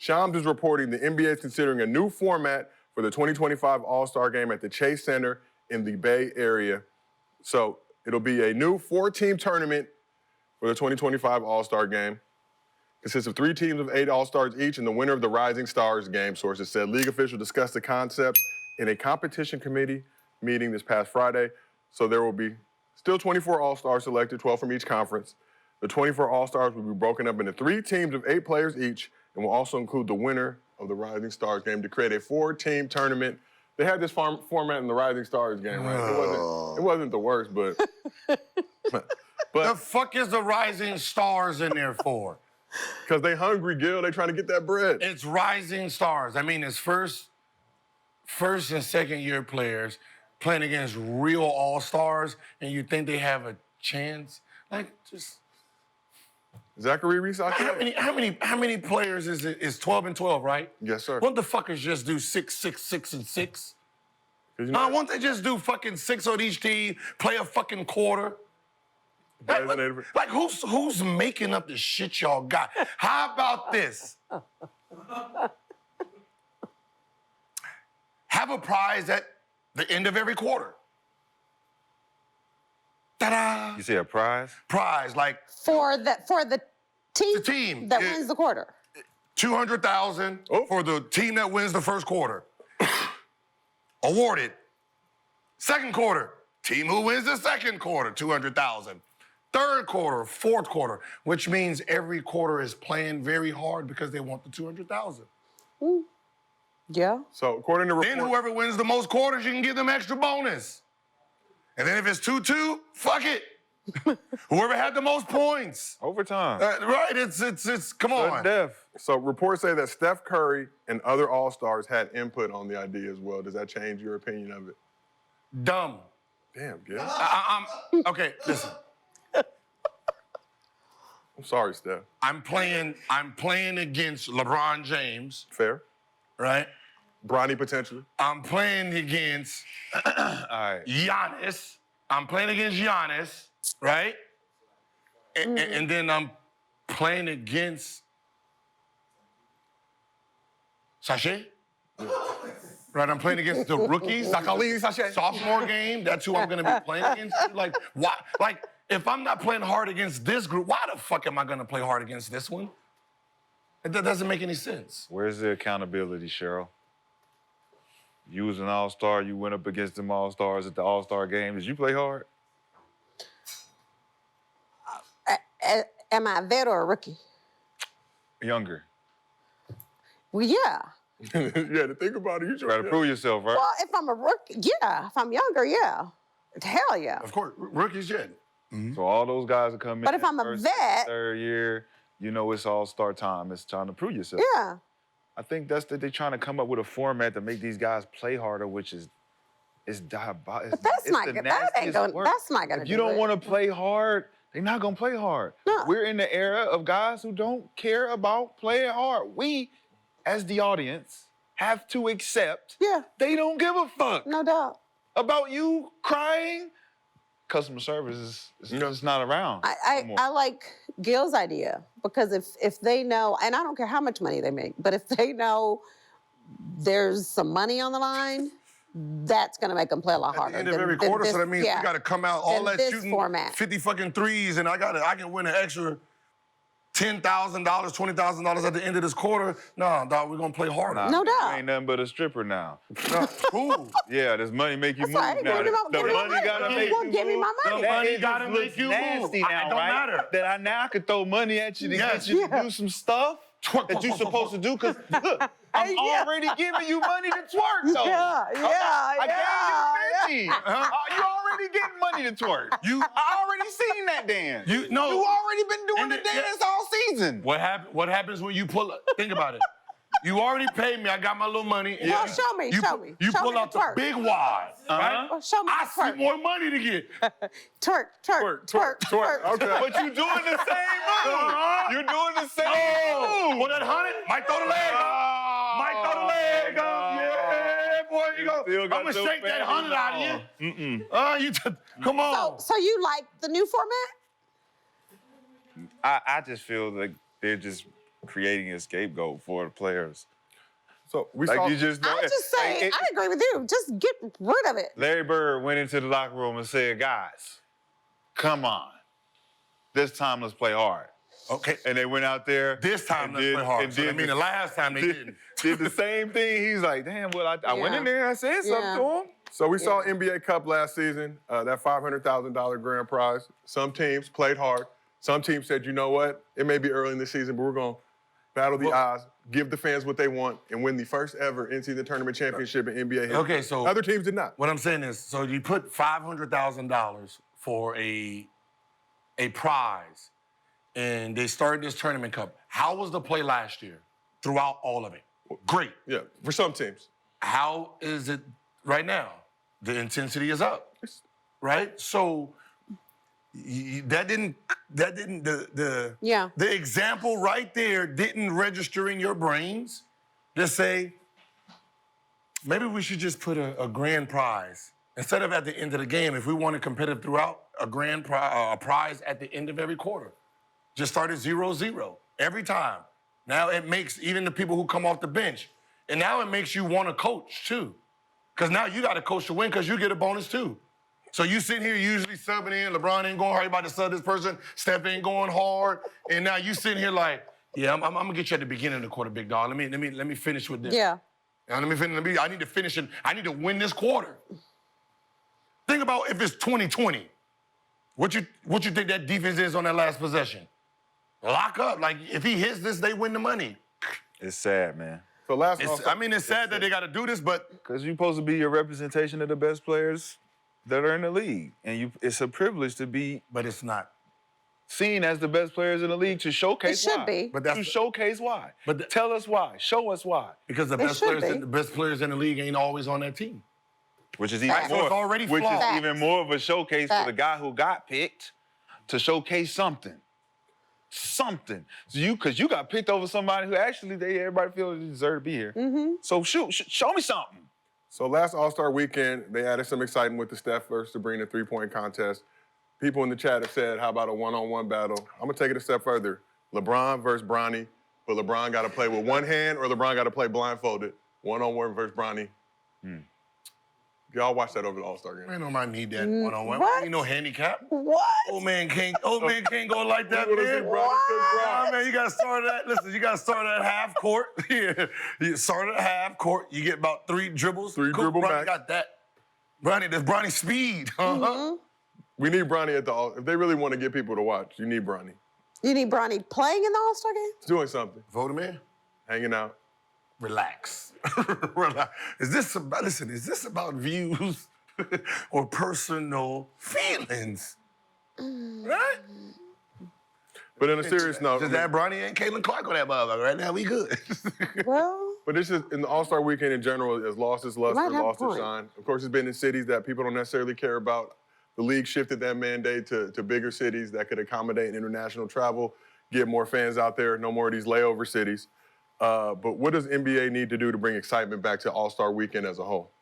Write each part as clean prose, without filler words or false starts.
Shams is reporting the NBA is considering a new format for the 2025 All-Star Game at the Chase Center in the Bay Area. So it'll be a new 4-team tournament for the 2025 All-Star Game. Consists of 3 teams of 8 All-Stars each and the winner of the Rising Stars game, sources said. League officials discussed the concepts in a competition committee meeting this past Friday. So there will be still 24 All-Stars selected, 12 from each conference. The 24 All-Stars will be broken up into 3 teams of 8 players each and will also include the winner of the Rising Stars game to create a 4-team tournament. They had this format in the Rising Stars game, right? It wasn't the worst, but the fuck is the Rising Stars in there for? Because they hungry, Gil. They trying to get that bread. It's Rising Stars. I mean, it's first and second year players playing against real All-Stars, and you think they have a chance? Like, just... Zachary Reese out there? How many players is it? It's 12 and 12, right? Yes, sir. Won't the fuckers just do 6, 6, 6, and 6? Won't they just do fucking 6 on each team, play a fucking quarter? Like who's making up the shit y'all got? How about this? Have a prize at the end of every quarter. Ta-da! You say a prize? Prize, like for the team, the team that wins the quarter. 200,000 for the team that wins the first quarter. Awarded. Second quarter, team who wins the second quarter, 200,000. Third quarter, fourth quarter, which means every quarter is playing very hard because they want the 200,000. Yeah. So according to reports, then whoever wins the most quarters, you can give them extra bonus. And then if it's 2-2, fuck it. Whoever had the most points. Overtime. Right, it's come on. So reports say that Steph Curry and other All-Stars had input on the idea as well. Does that change your opinion of it? Dumb. Damn, Gil. Okay, listen. I'm sorry, Steph. I'm playing against LeBron James. Fair. Right? Bronny potentially. I'm playing against Giannis. I'm playing against Giannis, right? And then I'm playing against Sachet. Right, I'm playing against the rookies. Sophomore game, that's who I'm gonna be playing against. Like, why? Like, if I'm not playing hard against this group, why the fuck am I gonna play hard against this one? That doesn't make any sense. Where's the accountability, Cheryl? You was an All-Star, you went up against them All-Stars at the All-Star game. Did you play hard? Am I a vet or a rookie? Younger. Well, yeah. Yeah, to think about it, you try to prove yourself, right? Well, if I'm a rookie, yeah. If I'm younger, yeah. Hell yeah. Of course, rookies, yeah. So all those guys that come in. But if I'm a vet, third year, you know it's All-Star time. It's time to prove yourself. Yeah. I think that's that they're trying to come up with a format to make these guys play harder, which is diabolical. But that's not good. That's not gonna. If you don't want to play hard, they're not gonna play hard. No. We're in the era of guys who don't care about playing hard. We, as the audience, have to accept. Yeah. They don't give a fuck. No doubt. About you crying. Customer service is just not around. I like Gil's idea because if they know, and I don't care how much money they make, but if they know there's some money on the line, that's gonna make them play a lot harder. At the end of every quarter, so that means we gotta come out all that shooting format. 50 fucking threes, and I can win an extra $10,000, $20,000 at the end of this quarter. No, dog, we're gonna play harder. No doubt. You ain't nothing but a stripper now. Cool. Yeah, does money make you move now? The money gotta make you move. Give me my money. The money gotta make you move. Nasty now, it don't matter. That I could throw money at you to get you to do some stuff that you're supposed to do. Because look, I'm already giving you money to twerk, though. I gave you 50. You already getting money to twerk. I already seen that dance. You already been doing the dance all season. What happens when you pull up? Think about it. You already paid me. I got my little money. Well, show me. You pull out the big wad, right? Well, show me I see more money to get. Twerk. Okay. But you doing the same move. You're doing the same move. Well, that 100 might throw the leg up. Might throw the leg up. Yeah, boy, you go. I'm gonna shake that 100 out of you. Come on. So you like the new format? I just feel like they're just creating a scapegoat for the players. So we Like saw. you just I just say, I agree with you. Just get rid of it. Larry Bird went into the locker room and said, guys, come on. This time let's play hard. Okay. And they went out there. This time and let's play hard. and So that mean the last time they didn't. Did the same thing. He's like, damn, well, I went in there and I said something to him. So we saw NBA Cup last season, that $500,000 grand prize. Some teams played hard. Some teams said, you know what? It may be early in the season, but we're going to battle the odds, give the fans what they want, and win the first ever in-season tournament championship in NBA history. Okay, so other teams did not. What I'm saying is, so you put $500,000 for a prize, and they started this tournament cup. How was the play last year throughout all of it? Great. Yeah, for some teams. How is it right now? The intensity is up, right? So the example right there didn't register in your brains to say, maybe we should just put a grand prize. Instead of at the end of the game, if we want to competitive throughout, a prize at the end of every quarter. Just start at 0-0 every time. Now it makes even the people who come off the bench, and now it makes you want to coach too. Because now you got to coach to win because you get a bonus too. So you sitting here usually subbing in, LeBron ain't going hard, you about to sub this person, Steph ain't going hard, and now you sitting here like, yeah, I'm gonna get you at the beginning of the quarter, big dog. Let me finish with this. Yeah. Now, I need to finish it. I need to win this quarter. Think about if it's 2020. What you think that defense is on that last possession? Lock up. Like, if he hits this, they win the money. It's sad, man. So last It's sad that they got to do this, but Because you're supposed to be your representation of the best players that are in the league. And it's a privilege to be it's not. seen as the best players in the league to showcase It should why. be. But that's to showcase why. But tell us why. Show us why. Because the It best should players, be. the best players in the league ain't always on that team. Which is even Facts. more. So it's already which flawed. is even more of a showcase for the guy who got picked to showcase something. Something. So because you got picked over somebody who actually everybody feels they deserve to be here. Mm-hmm. So show me something. So last All-Star weekend, they added some excitement with the Steph versus Sabrina three-point contest. People in the chat have said, how about a one-on-one battle? I'm gonna take it a step further. LeBron versus Bronny, but LeBron gotta play with one hand or LeBron gotta play blindfolded. One-on-one versus Bronny. Y'all watch that over the All-Star game. Ain't nobody need that one-on-one. What? Ain't no handicap. What? Old man can't go like that, We wanna man. see Bronny take Bron. Nah, man, you gotta start at you gotta start at half court. Yeah. You start at half court, you get about 3 dribbles. Three Cool, dribble Bronny max. got that. That's Bronny speed. We need Bronny at the All. If they really want to get people to watch, you need Bronny. You need Bronny playing in the All-Star game? He's doing something, Vote him in. hanging out. Relax. Relax. Is this about views or personal feelings? Right? But in a serious note, Just that Bronny and Caitlin Clark on that motherfucker. Right now, we good. Well, but this is in the All-Star weekend in general has lost its luster, might have a lost its point. shine. Of course, it's been in cities that people don't necessarily care about. The league shifted that mandate to bigger cities that could accommodate international travel, get more fans out there, no more of these layover cities. But what does NBA need to do to bring excitement back to All-Star weekend as a whole?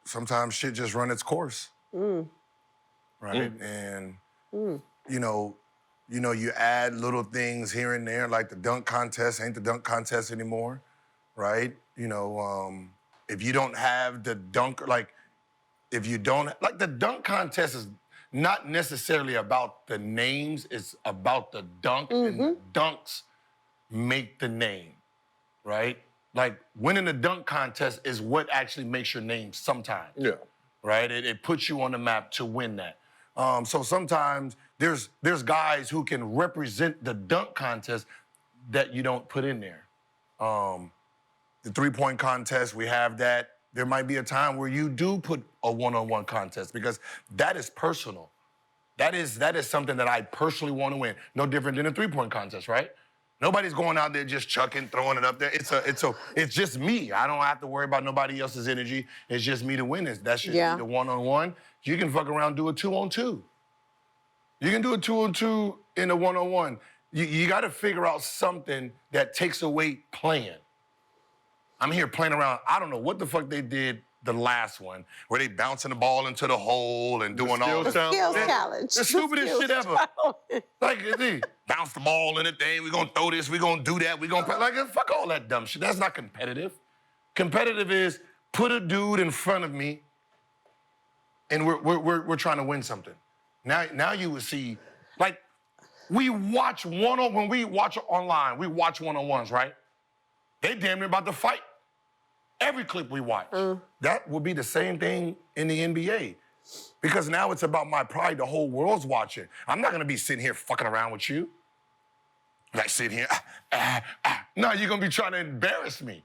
Sometimes shit just run its course. Right? And, you add little things here and there, like the dunk contest ain't the dunk contest anymore, right? If you don't have the dunk, the dunk contest is not necessarily about the names, it's about the dunk, and the dunks make the name, right? Like, winning the dunk contest is what actually makes your name sometimes. Yeah. Right? It puts you on the map to win that. So sometimes there's guys who can represent the dunk contest that you don't put in there. The three-point contest, we have that. There might be a time where you do put a one-on-one contest because that is personal. That is something that I personally want to win. No different than a three-point contest, right? Nobody's going out there just chucking, throwing it up there. It's just me. I don't have to worry about nobody else's energy. It's just me to win this. That should be the one-on-one. You can fuck around, do a 2-on-2. You can do a 2-on-2 in a one-on-one. You got to figure out something that takes away playing. I'm here playing around. I don't know what the fuck they did the last one where they bouncing the ball into the hole and doing all skills that. challenge? Skills challenge. The stupidest skills shit ever. challenge. Like, they bounce the ball in the thing, we're gonna throw this, we're gonna do that, we're gonna play. Like, fuck all that dumb shit. That's not competitive. Competitive is put a dude in front of me and we're trying to win something. Now you would see, like, we watch when we watch online, we watch one-on-ones, right? They damn near about to fight. Every clip we watch. That will be the same thing in the NBA. Because now it's about my pride. The whole world's watching. I'm not gonna be sitting here fucking around with you. Like sitting here, No, you're gonna be trying to embarrass me.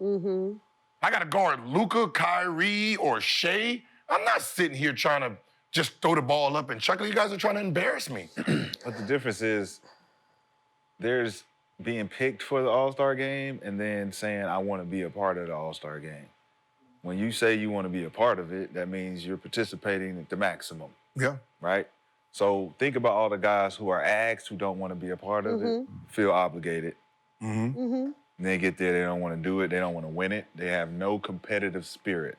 I gotta guard Luka, Kyrie, or Shea. I'm not sitting here trying to just throw the ball up and chuckle. You guys are trying to embarrass me. But the difference is there's being picked for the All-Star game and then saying, I want to be a part of the All-Star game. When you say you want to be a part of it, that means you're participating at the maximum, Yeah. right? So think about all the guys who are asked who don't want to be a part of it, feel obligated. And they get there, they don't want to do it, they don't want to win it. They have no competitive spirit,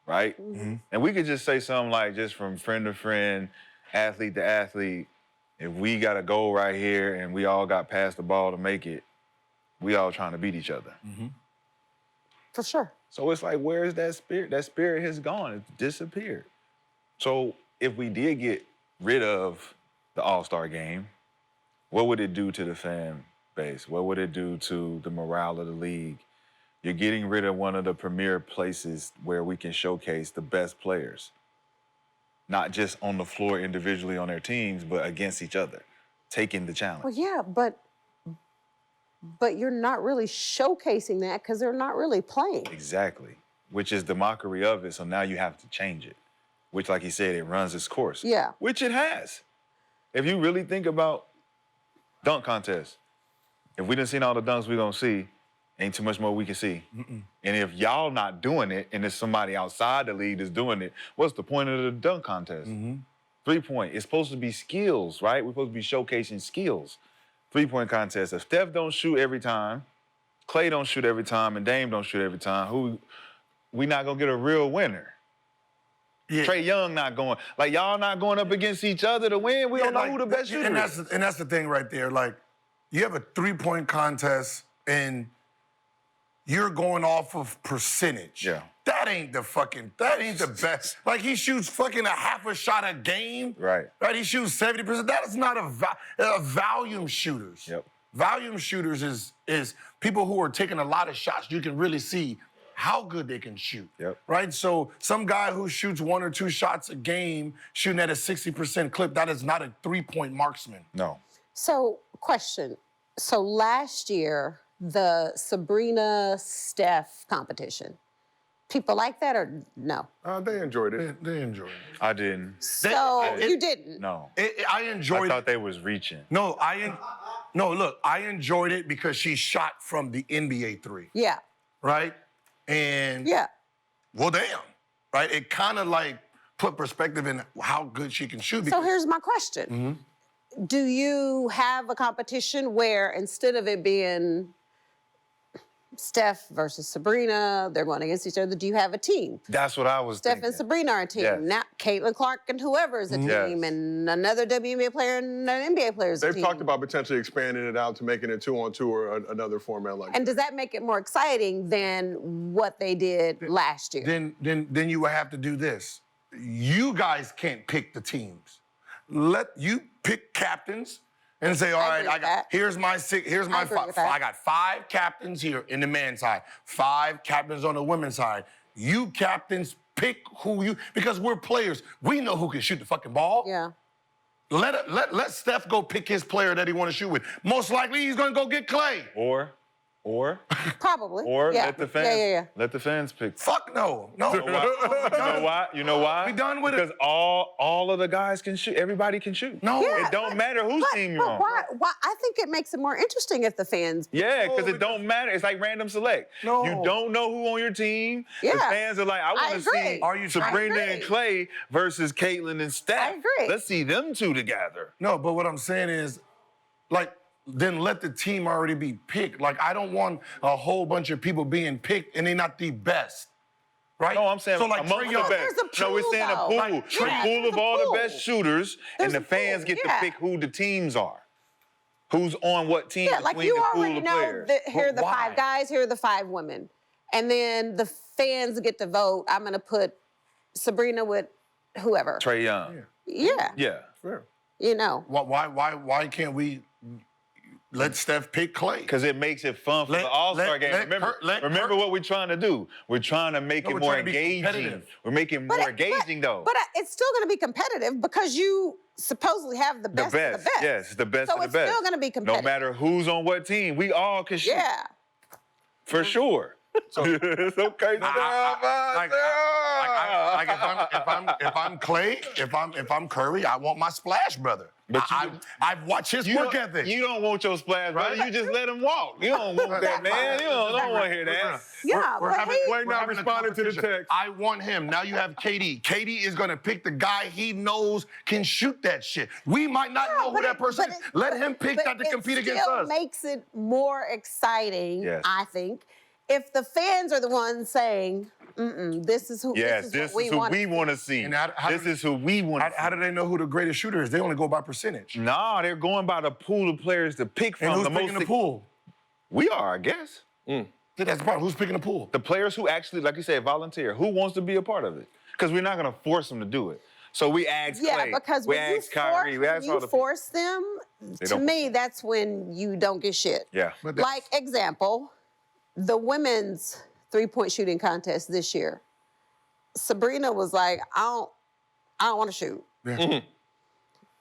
right? And we could just say something like, just from friend to friend, athlete to athlete, if we got a goal right here and we all got past the ball to make it, we all trying to beat each other. For sure. So it's like, where is that spirit? That spirit has gone. It's disappeared. So if we did get rid of the All-Star game, what would it do to the fan base? What would it do to the morale of the league? You're getting rid of one of the premier places where we can showcase the best players. Not just on the floor individually on their teams, but against each other, taking the challenge. Well, yeah, but you're not really showcasing that because they're not really playing. Exactly, which is the mockery of it. So now you have to change it, which, like he said, it runs its course. Yeah. Which it has. If you really think about dunk contests, if we didn't see all the dunks we're gonna see, ain't too much more we can see. And if y'all not doing it, and there's somebody outside the league that's doing it, what's the point of the dunk contest? 3-point, it's supposed to be skills, right? We're supposed to be showcasing skills. 3-point contest, if Steph don't shoot every time, Clay don't shoot every time, and Dame don't shoot every time, we not gonna get a real winner. Yeah. Trae Young not going, like y'all not going up against each other to win. We don't know who the best shooter is. And that's the thing right there. Like, you have a 3-point contest and you're going off of percentage. Yeah. That ain't the best. Like, he shoots fucking a half a shot a game. Right. Right, he shoots 70%. That is not a volume shooters. Yep. Volume shooters is people who are taking a lot of shots. You can really see how good they can shoot. Yep. Right? So some guy who shoots 1 or 2 shots a game shooting at a 60% clip, that is not a 3-point marksman. No. So, question. So last year, the Sabrina Steph competition, people like that or no? They enjoyed it. They enjoy it. I didn't. So you didn't? No. I enjoyed I thought it. they was reaching. No, look, I enjoyed it because she shot from the NBA 3, Yeah. right? And Yeah. well, damn, right? It kind of like put perspective in how good she can shoot. So here's my question. Do you have a competition where instead of it being Steph versus Sabrina, they're going against each other, do you have a team? That's what I was Steph thinking. and Sabrina are a team. Yes. Now Caitlin Clark and whoever is a team, Yes. and another WNBA player and an NBA player is a They've team. talked about potentially expanding it out to making it 2-on-2 or another format like And that. does that make it more exciting than what they did last year? Then you would have to do this. You guys can't pick the teams. Let you pick captains and say, all right, agree with that. here's my I agree five. with that. I got 5 captains here in the men's side, 5 captains on the women's side. You captains pick who you, because we're players. We know who can shoot the fucking ball. Yeah. Let Steph go pick his player that he want to shoot with. Most likely he's gonna go get Clay. Or Probably. yeah. yeah. let the fans pick. Fuck no. No. You know why? You know why? We done with it. Because all of the guys can shoot. Everybody can shoot. No. Yeah, It don't matter whose team you're but on. why? I think it makes it more interesting if the fans. Yeah, because it don't matter. It's like random select. No. You don't know who on your team. The Yeah. fans are like, I want to agree. see Are you trying- Sabrina I and agree. Clay versus Caitlin and Steph. I agree. Let's see them two together. No, but what I'm saying is, like, then let the team already be picked. Like, I don't want a whole bunch of people being picked and they're not the best. right? No, I'm saying so like amongst Trae the Young. best. There's a No, we're pool, saying a though. pool. Like, A yeah, pool there's of a all pool. the best shooters, There's and the a fans pool, get to yeah. pick who the teams are. Who's on what team Yeah, like between you the pool already of know players. that here are the But why? 5 guys, here are the 5 women. And then the fans get to vote. I'm going to put Sabrina with whoever. Trae Young. Yeah, Yeah. Fair. you know. Why can't we let Steph pick Clay? Because it makes it fun for Let- the All-Star let- game. let Remember, Kurt- let remember Kurt- what we're trying to do. We're trying to make No, it we're more trying to be engaging. competitive. We're making more engaging, though. But it's still going to be competitive because you supposedly have the best, of the best. Yes, it's the best So of the it's best. still going to be competitive. No matter who's on what team, we all can shoot. Yeah. For sure. So it's okay. If I'm Clay, if I'm Curry, I want my splash brother. But I've watched his work ethic. You don't want your splash, brother. You just let him walk. You don't want that, man. You don't want to hear that. Yeah, We're but having- he- Clay we're not having a responding to the competition. text. I want him. Now you have KD. KD is going to pick the guy he knows can shoot that shit. We might not know who that person is. Let him pick that to compete against us. It still makes it more exciting, Yes. I think, if the fans are the ones saying, this is who, Yes, this is what we want. to see. And how This do- is who we want to see. How do they know who the greatest shooter is? They only go by percentage. Nah, they're going by the pool of players to pick from. And who's the picking most the pool? We are, I guess. That's the part. Who's picking the pool? The players who actually, like you said, volunteer. Who wants to be a part of it? Because we're not going to force them to do it. So we ask Yeah, Clay. because we when you ask Kyrie. We ask all the people. force them, to don't- me, that's when you don't get shit. Yeah. But that's- Like, example, the women's 3-point shooting contest this year. Sabrina was like, I don't want to shoot. Yeah.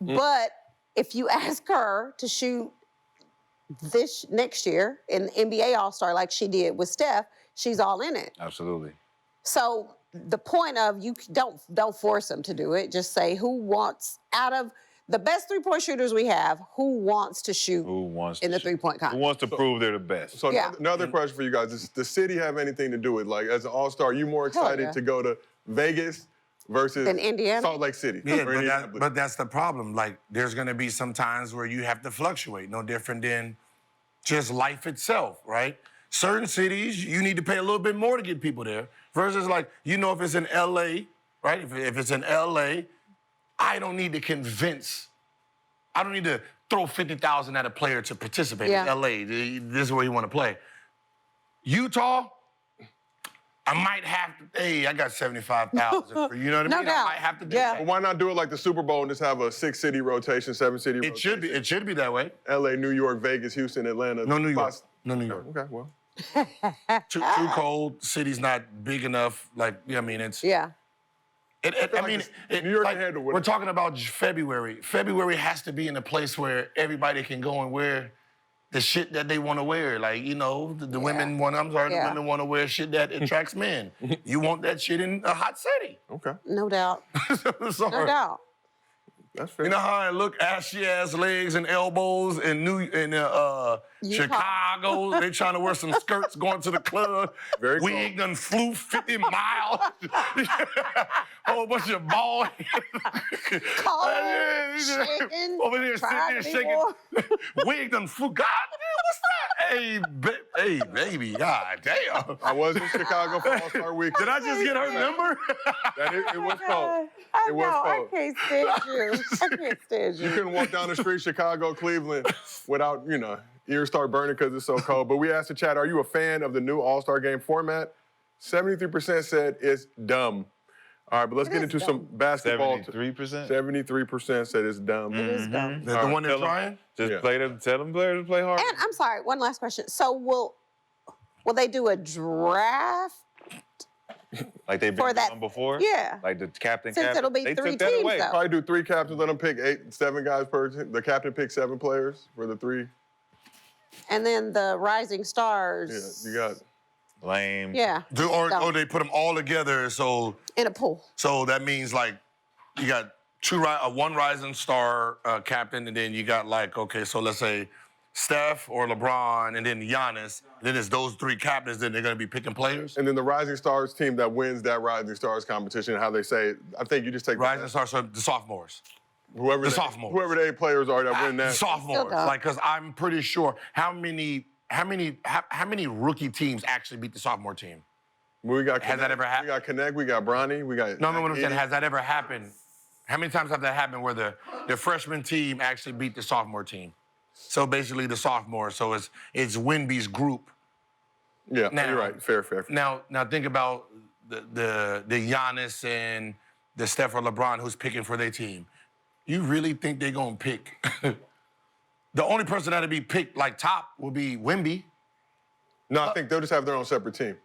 But if you ask her to shoot this next year in the NBA All-Star like she did with Steph, she's all in it. Absolutely. So the point of you don't force them to do it. Just say who wants out of the best 3-point shooters we have, who wants to shoot Who wants in the to shoot? 3-point Who contest? wants to prove they're the best? So Yeah. another question for you guys: does the city have anything to do with, like, as an all-star, you more excited yeah. to go to Vegas versus Than Indiana? Salt Lake City? Yeah, or Indianapolis? but that's the problem. Like, there's going to be some times where you have to fluctuate. No different than just life itself, right? Certain cities, you need to pay a little bit more to get people there. Versus, like, if it's in LA, right? If it's in LA, I don't need to convince. I don't need to throw 50,000 at a player to participate Yeah. in LA. This is where you want to play. Utah, I might have to. Hey, I got 75,000 for you. Know what I No mean? doubt. I might have to do Yeah. that. But why not do it like the Super Bowl and just have a 6-city rotation, 7-city rotation? It should be that way. LA, New York, Vegas, Houston, Atlanta. No New York. Spots- No New York. Okay, well. Too cold. City's not big enough. Like, I mean, it's. Yeah. New York can handle we're whatever. talking about February. February has to be in a place where everybody can go and wear the shit that they want to wear. Like, the women want. The Yeah. women want to wear shit that attracts men. You want that shit in a hot city. Okay, No doubt. No Sorry. doubt. that's fair. You know how I look ashy ass legs and elbows in Chicago? They trying to wear some skirts going to the club. Very cool. Wig done flew 50 miles. Whole bunch of ball. Cold, shaking, Over there trying sitting to be there more. shaking. Wig done flew. God damn, what's that? Hey, baby. God damn. I was in Chicago for All-Star Week. Did I just get her number? It was cold. I It was know, I cold. can't stand you. I can't stand You you. couldn't walk down the street, Chicago, Cleveland, without, ears start burning because it's so cold. But we asked the chat, are you a fan of the new All-Star game format? 73% said it's dumb. All right, but let's It get is into some basketball. 73%? 73% said it's dumb. It is dumb. The one they're Tell 'em- trying? Just Yeah. tell them players to play hard. And I'm sorry, one last question. So will they do a draft? Like they've For been that- doing before? yeah. Like the captain. Since it'll be they three took that teams, away. though. Probably do 3 captains, let them pick 7 guys per team. The captain picks 7 players for the 3. And then the rising stars. Yeah, you got. Lame. Yeah. Or they put them all together, so In a pool. that means like you got one rising star captain, and then you got so let's say Steph or LeBron, and then Giannis. Then it's those 3 captains. Then they're going to be picking players. And then the Rising Stars team that wins that Rising Stars competition, how they say it, I think you just take Rising stars, so the sophomores. whoever sophomores. whoever the 8 players are that win The that. sophomores, dumb. because I'm pretty sure how many rookie teams actually beat the sophomore team? We got Has that ever happened? We got Connect, we got Bronny, we got. No, what I'm saying, has that ever happened? How many times have that happened where the freshman team actually beat the sophomore team? So basically the sophomore. So it's Wemby's group. Yeah, Now, you're right. Fair. Now think about the Giannis and the Steph or LeBron who's picking for their team. You really think they're gonna pick? The only person that'll be picked like top will be Wemby. No, I think they'll just have their own separate team.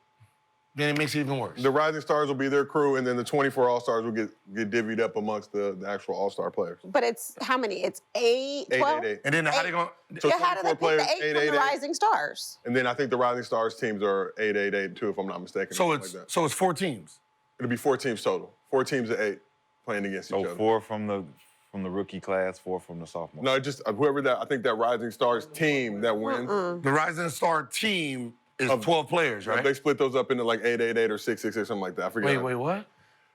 Then it makes it even worse. The Rising Stars will be their crew, and then the 24 All-Stars will get divvied up amongst the actual All-Star players. But it's how many? It's 8, 12? 8. And then how they gonna? So Yeah, how do they 24 pick the players, 8 from the Rising Stars? And then I think the Rising Stars teams are 8 too, if I'm not mistaken. So something it's like that. so it's 4 teams. It'll be 4 teams total. 4 teams of 8 playing against each So other. 4 from the rookie class, 4 from the sophomore. No, just whoever that, I think that Rising Stars team that wins, The Rising Star team is 12 players, right? they split those up into like 8 or 6 something like that. I forget. Wait, what?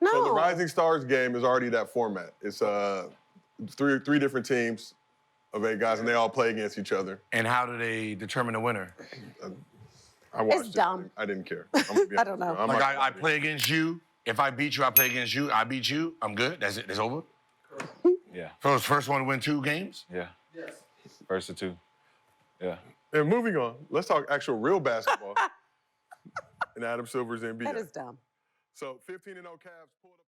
No. So the Rising Stars game is already that format. It's three different teams of 8 guys, and they all play against each other. And how do they determine the winner? I watched it. dumb. I didn't care. I'm gonna be I don't know. honest. I'm Like not- I play against you. If I beat you, I play against you. I beat you. I'm good. That's it. It's over. Yeah. So it's first one to win 2 games. Yeah. First of 2. Yeah. And moving on, let's talk actual real basketball in Adam Silver's NBA. That is dumb. So 15-0 Cavs pulled up.